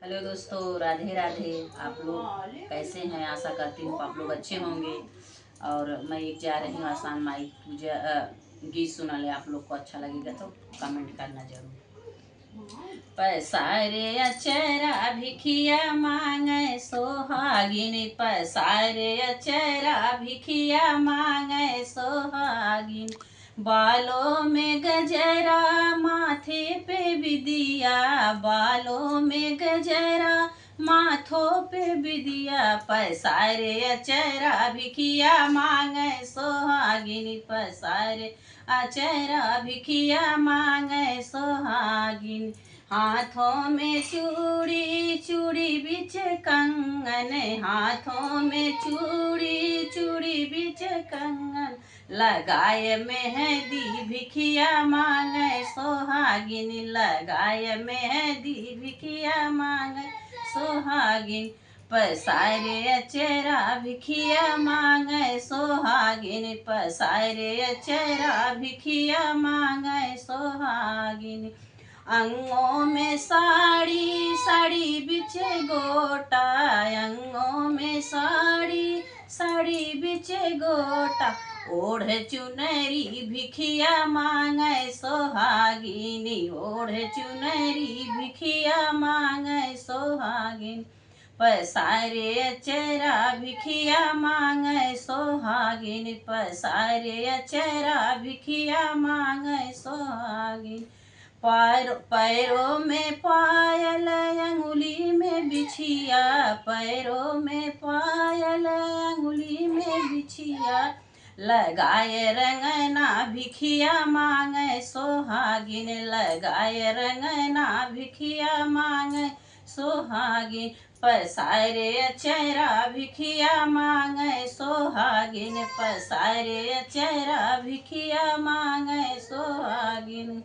Hello दोस्तों, राधे राधे। आप लोग कैसे हैं? आशा करती हूँ आप लोग अच्छे होंगे। और मैं एक जा रही हूँ आसान माई पूजा गीत सुनाने। आप लोग को अच्छा लगेगा तो कमेंट करना जरूर। पैसा रे अचरा भिखिया मांगे सोहागिन, पैसा रे अचरा भिखिया मांगे सोहागिन। बालों में गजरा माथे पे बिदिया, बालों में गजरा माथों पे बिदिया। पैसा रे अचरा भिखिया मांगे सोहागिन, पैसा रे अचरा भिखिया मांगे सोहागिन। हाथों में चूड़ी चूड़ी बीच कंगन, हाथों में चूड़ी चूड़ी बीच कंगन। लगाए मेहंदी भिखिया मांगे सोहागिन, लगाए मेहंदी भिखिया मांगे सोहागिन। पैसा रे अचरा भिखिया मांगे सोहागिन, पैसा रे अचरा भिखिया मांगे सोहागिन। अंगों में साड़ी साड़ी बिचे गोटा, अंगों में साड़ी साड़ी बिचे गोटा। ओढ़ चुनरी भिखिया मांगे सोहागिनी, ओढ़ चुनरी भिखिया मांगे सोहागिन। पैसा रे अचरा भिखिया मांगे सोहागिन, पैसा रे अचरा भिखिया मांगे सोहागिन। पैरों में पायल अंगुली में बिछिया, पैरों में पायल अंगुली में बिछिया। लगाए रंगना भिखिया मांगे सोहागिन, लगाए रंगना भिखिया मांगे सोहागिन। पैसा रे अचरा भिखिया मांगे सोहागिन, पैसा रे अचरा भिखिया मांगे सोहागिन।